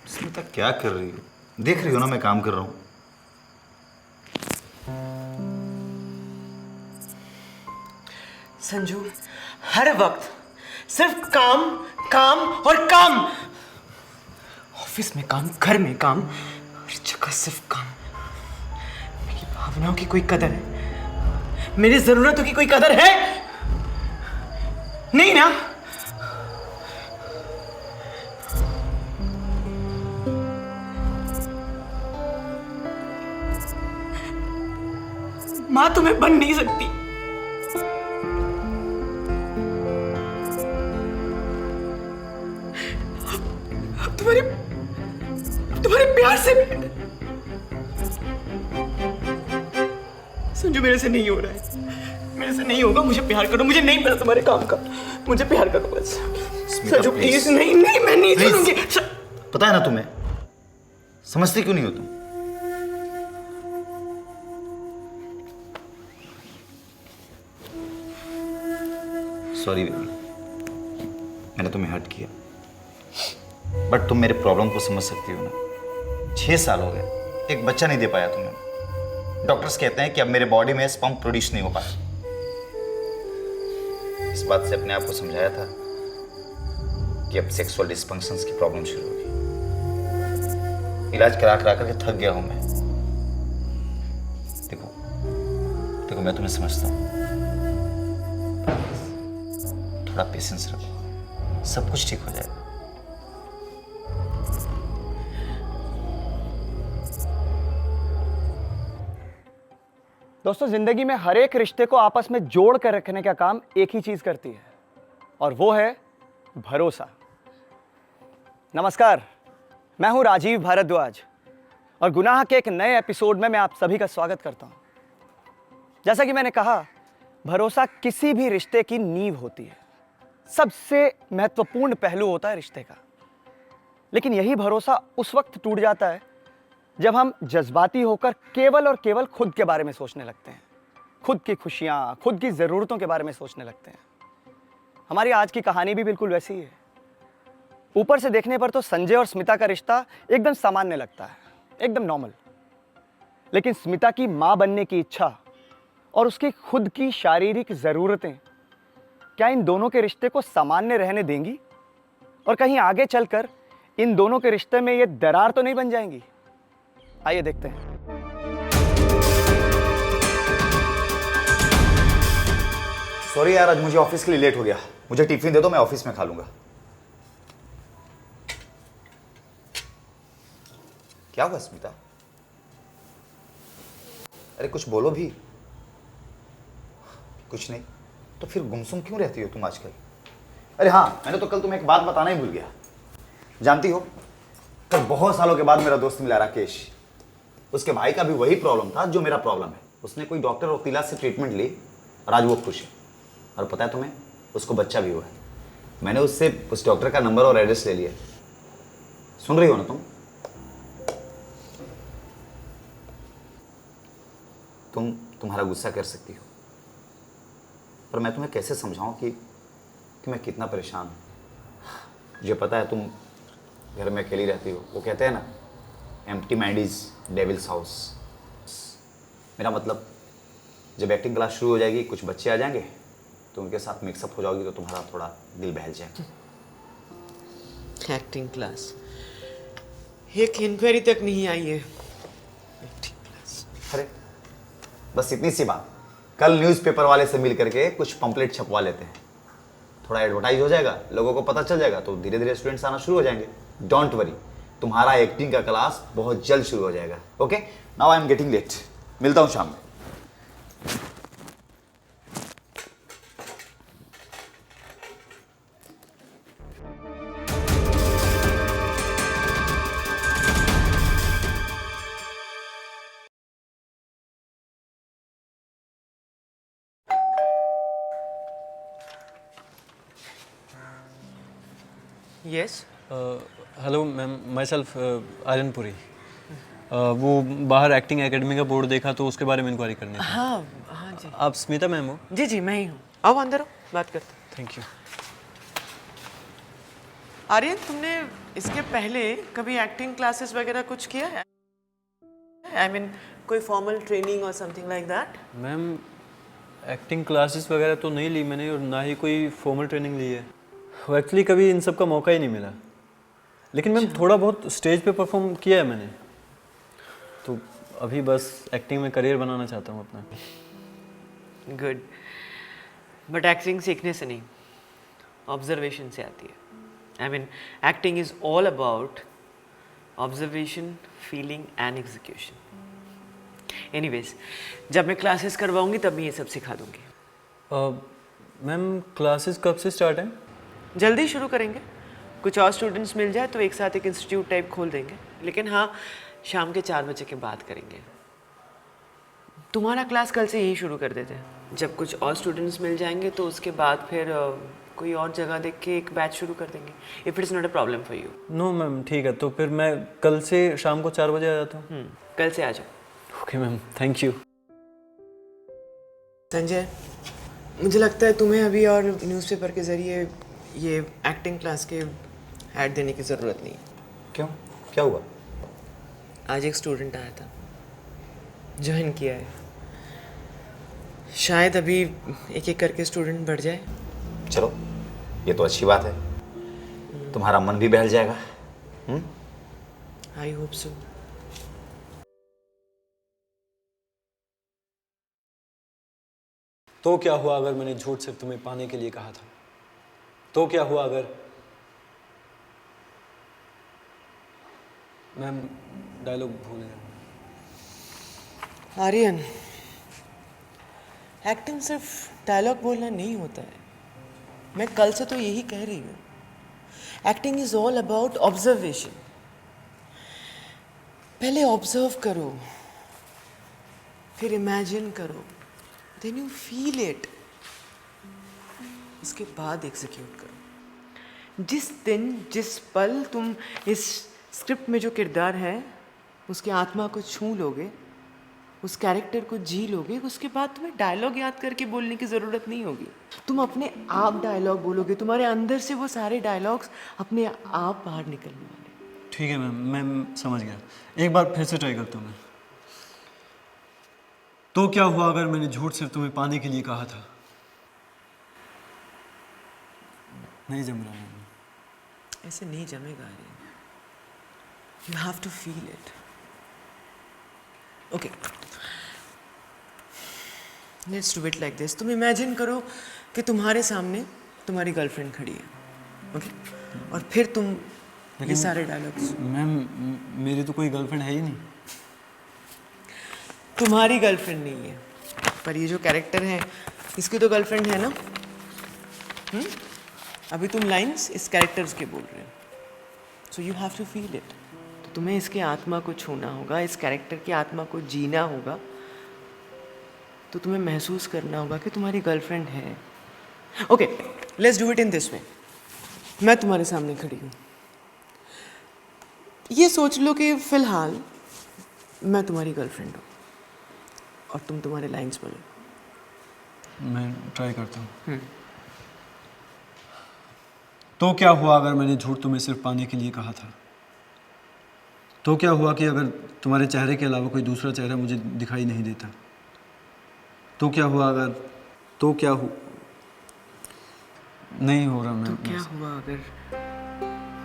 स्मिता क्या कर रही हो? देख रही हो ना मैं काम कर रहा हूँ। संजू, हर वक्त सिर्फ काम काम और काम। ऑफिस में काम, घर में काम, हर जगह सिर्फ काम। मेरी भावनाओं की कोई कदर है? मेरी जरूरतों की कोई कदर है? नहीं ना? मां तुम्हें बन नहीं सकती। अब तुम्हारे प्यार से भी। संजू, मेरे से नहीं हो रहा है, मेरे से नहीं होगा। मुझे प्यार करो, मुझे नहीं पता तुम्हारे काम का। मुझे प्यार करो बस। संजू प्लीज। नहीं नहीं, मैं नहीं सुनूंगी। पता है ना तुम्हें, समझती क्यों नहीं हो तुम? सॉरी बेबी, मैंने तुम्हें हर्ट किया, बट तुम मेरे प्रॉब्लम को समझ सकती हो ना। 6 साल हो गए, एक बच्चा नहीं दे पाया तुम्हें। डॉक्टर्स कहते हैं कि अब मेरे बॉडी में स्पर्म प्रोड्यूस नहीं हो पाया। इस बात से अपने आप को समझाया था कि अब सेक्सुअल डिस्फंक्शंस की प्रॉब्लम शुरू होगी। इलाज करा करा करके थक गया हूं मैं। देखो देखो, मैं तुम्हें समझता हूं, थोड़ा पेशेंस रखो, सब कुछ ठीक हो जाएगा। दोस्तों, जिंदगी में हर एक रिश्ते को आपस में जोड़ कर रखने का काम एक ही चीज करती है, और वो है भरोसा। नमस्कार, मैं हूं राजीव भारद्वाज, और गुनाह के एक नए एपिसोड में मैं आप सभी का स्वागत करता हूं। जैसा कि मैंने कहा, भरोसा किसी भी रिश्ते की नींव होती है, सबसे महत्वपूर्ण पहलू होता है रिश्ते का। लेकिन यही भरोसा उस वक्त टूट जाता है जब हम जज्बाती होकर केवल और केवल खुद के बारे में सोचने लगते हैं, खुद की खुशियां, खुद की ज़रूरतों के बारे में सोचने लगते हैं। हमारी आज की कहानी भी बिल्कुल वैसी ही है। ऊपर से देखने पर तो संजय और स्मिता का रिश्ता एकदम सामान्य लगता है, एकदम नॉर्मल। लेकिन स्मिता की मां बनने की इच्छा और उसकी खुद की शारीरिक ज़रूरतें क्या इन दोनों के रिश्ते को सामान्य रहने देंगी? और कहीं आगे चलकर इन दोनों के रिश्ते में ये दरार तो नहीं बन जाएंगी? आइए देखते हैं। सॉरी यार, आज मुझे ऑफिस के लिए लेट हो गया। मुझे टिफिन दे दो, मैं ऑफिस में खा लूंगा। क्या हुआ स्मिता? अरे कुछ बोलो भी। कुछ नहीं तो फिर गुमसुम क्यों रहती हो तुम आजकल? अरे हाँ, मैंने तो कल तुम्हें एक बात बताना ही भूल गया। जानती हो, कल बहुत सालों के बाद मेरा दोस्त मिला राकेश। उसके भाई का भी वही प्रॉब्लम था जो मेरा प्रॉब्लम है। उसने कोई डॉक्टर और वकीला से ट्रीटमेंट ली और आज वो खुश है। और पता है तुम्हें, उसको बच्चा भी हुआ है। मैंने उससे उस डॉक्टर का नंबर और एड्रेस ले लिया। सुन रही हो ना तुम्हारा गुस्सा कर सकती हो, पर मैं तुम्हें कैसे समझाऊं कि मैं कितना परेशान हूं। मुझे पता है तुम घर में अकेली रहती हो। वो कहते हैं ना, empty mind is devils house. मेरा मतलब, जब एक्टिंग क्लास शुरू हो जाएगी, कुछ बच्चे आ जाएंगे तो उनके साथ मिक्सअप हो जाओगी तो तुम्हारा थोड़ा दिल बहल जाएगा। Acting class? एक इंक्वायरी तक नहीं आई है। Acting class? अरे बस इतनी सी बात, कल न्यूज़पेपर वाले से मिल करके कुछ पंपलेट छपवा लेते हैं। थोड़ा एडवर्टाइज हो जाएगा, लोगों को पता चल जाएगा, तो धीरे धीरे स्टूडेंट्स आना शुरू हो जाएंगे। डोंट वरी, तुम्हारा एक्टिंग का क्लास बहुत जल्द शुरू हो जाएगा। Okay, now I am getting late. मिलता हूं शाम में। Yes. Hello ma'am, myself Aryan Puri. वो बाहर एक्टिंग एकेडमी का बोर्ड देखा तो उसके बारे में इंक्वायरी करनी थी। हाँ हाँ जी। आप स्मिता मैम हो? जी जी, मैं ही हूँ। आओ अंदर आओ, बात करते हैं। Thank you. आर्यन, तुमने इसके पहले कभी एक्टिंग क्लासेस वगैरह कुछ किया है? आई मीन कोई फॉर्मल ट्रेनिंग और something like that? Ma'am acting classes वगैरह तो नहीं ली मैंने और ना ही कोई फॉर्मल ट्रेनिंग ली है। एक्चुअली कभी इन सब का मौका ही नहीं मिला, लेकिन मैम थोड़ा बहुत स्टेज पे परफॉर्म किया है मैंने, तो अभी बस एक्टिंग में करियर बनाना चाहता हूँ अपना। गुड, बट एक्टिंग सीखने से नहीं, ऑब्जर्वेशन से आती है। I mean acting is all about observation, feeling and execution. Anyways, जब मैं क्लासेस करवाऊंगी तब मैं ये सब सिखा दूंगी। मैम क्लासेस कब से स्टार्ट हैं? जल्दी शुरू करेंगे, कुछ और स्टूडेंट्स मिल जाए तो एक साथ एक इंस्टीट्यूट टाइप खोल देंगे, लेकिन हाँ शाम के 4 बजे के बाद करेंगे। तुम्हारा क्लास कल से यही शुरू कर देते हैं, जब कुछ और स्टूडेंट्स मिल जाएंगे तो उसके बाद फिर कोई और जगह देख के एक बैच शुरू कर देंगे, if it's not a problem for you. No ma'am ठीक है, तो फिर मैं कल से शाम को 4 बजे आ जाता हूँ। कल से आ जाओ। Okay ma'am, thank you. Sanjay, मुझे लगता है तुम्हें अभी और न्यूज़पेपर के ज़रिए ये एक्टिंग क्लास के ऐड देने की ज़रूरत नहीं है। क्यों, क्या हुआ? आज एक स्टूडेंट आया था, ज्वाइन किया है, शायद अभी एक एक करके स्टूडेंट बढ़ जाए। चलो, ये तो अच्छी बात है, तुम्हारा मन भी बहल जाएगा। I hope so. तो क्या हुआ अगर मैंने झूठ सिर्फ तुम्हें पाने के लिए कहा था? तो क्या हुआ अगर मैम डायलॉग भूल गया। आर्यन, एक्टिंग सिर्फ डायलॉग बोलना नहीं होता है, मैं कल से तो यही कह रही हूँ। Acting is all about observation. पहले ऑब्जर्व करो, फिर इमेजिन करो, देन यू फील इट, उसके बाद एग्जीक्यूट करो। जिस दिन जिस पल तुम इस स्क्रिप्ट में जो किरदार है उसकी आत्मा को छू लोगे, उस कैरेक्टर को जी लोगे, उसके बाद तुम्हें डायलॉग याद करके बोलने की ज़रूरत नहीं होगी। तुम अपने आप डायलॉग बोलोगे, तुम्हारे अंदर से वो सारे डायलॉग्स अपने आप बाहर निकलने वाले। ठीक है मैम, मैं समझ गया। एक बार फिर से ट्राई करता हूँ मैं। तो क्या हुआ अगर मैंने झूठ सिर्फ तुम्हें पाने के लिए कहा था? नहीं जम रहा मैम। ऐसे नहीं जमेगा Aryan, you have to feel it. Okay, let's do it like this. तुम इमेजिन करो कि तुम्हारे सामने तुम्हारी गर्लफ्रेंड खड़ी है, ओके? और फिर तुम ये सारे डायलॉग्स। मैम मेरी तो कोई गर्लफ्रेंड है ही नहीं। तुम्हारी गर्लफ्रेंड नहीं है, पर ये जो कैरेक्टर है इसकी तो गर्लफ्रेंड है ना? अभी तुम लाइंस इस कैरेक्टर्स के बोल रहे हो, so you have to feel it. तो तुम्हें इसके आत्मा को छूना होगा, इस कैरेक्टर की आत्मा को जीना होगा, तो तुम्हें महसूस करना होगा कि तुम्हारी गर्लफ्रेंड है। Okay, let's do it in this way. मैं तुम्हारे सामने खड़ी हूँ, ये सोच लो कि फिलहाल मैं तुम्हारी गर्लफ्रेंड हूँ और तुम तुम्हारे लाइंस बोलो। मैं ट्राई करता हूँ। तो क्या हुआ अगर मैंने झूठ तुम्हें सिर्फ पाने के लिए कहा था? तो क्या हुआ कि अगर तुम्हारे चेहरे के अलावा कोई दूसरा चेहरा मुझे दिखाई नहीं देता? तो क्या हुआ अगर तो क्या नहीं हो रहा मैं। तो क्या हुआ अगर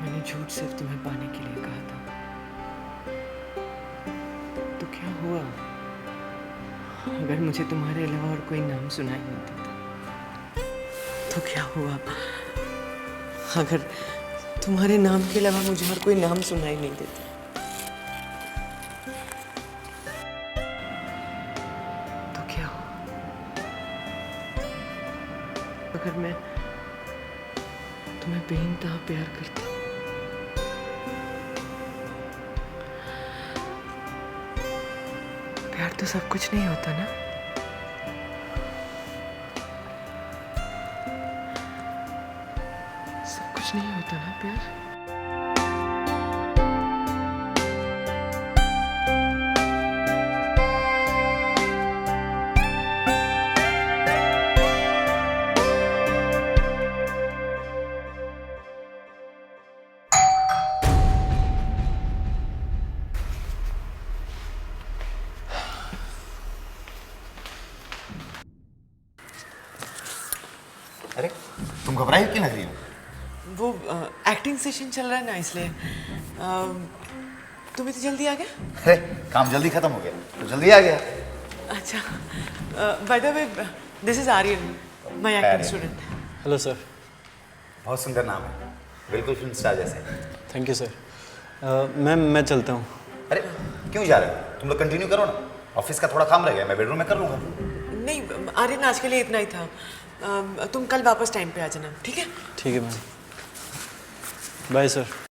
मैंने झूठ सिर्फ तुम्हें पाने के लिए कहा था? तो क्या हुआ अगर मुझे तुम्हारे अलावा और कोई नाम सुनाई नहीं देता? तो क्या हुआ अगर तुम्हारे नाम के अलावा मुझे और कोई नाम सुनाई नहीं देता? तो क्या हुआ अगर मैं तुम्हें बेइंतहा प्यार करता? प्यार तो सब कुछ नहीं होता ना। सब कुछ नहीं होता ना प्यार। अरे तुम घबराई क्यों लग रही हो? वो एक्टिंग सेशन चल रहा है ना, इसलिए तुम इतनी जल्दी आ गए? अरे काम जल्दी खत्म हो गया तो जल्दी आ गया। अच्छा, by the way this is Aryan, my acting Aryan. Student. Hello sir. बहुत सुंदर नाम है, बिल्कुल फिल्म स्टार जैसे। Thank you sir. मैम मैं चलता हूँ। अरे क्यों जा रहे हो? तुम लोग कंटिन्यू करो ना, ऑफिस का थोड़ा काम रह गया, मैं बेडरूम में कर लूंगा। नहीं आर्यन, आज के लिए इतना ही था। तुम कल वापस टाइम पे आ जाना, ठीक है? ठीक है मैम। Bye sir.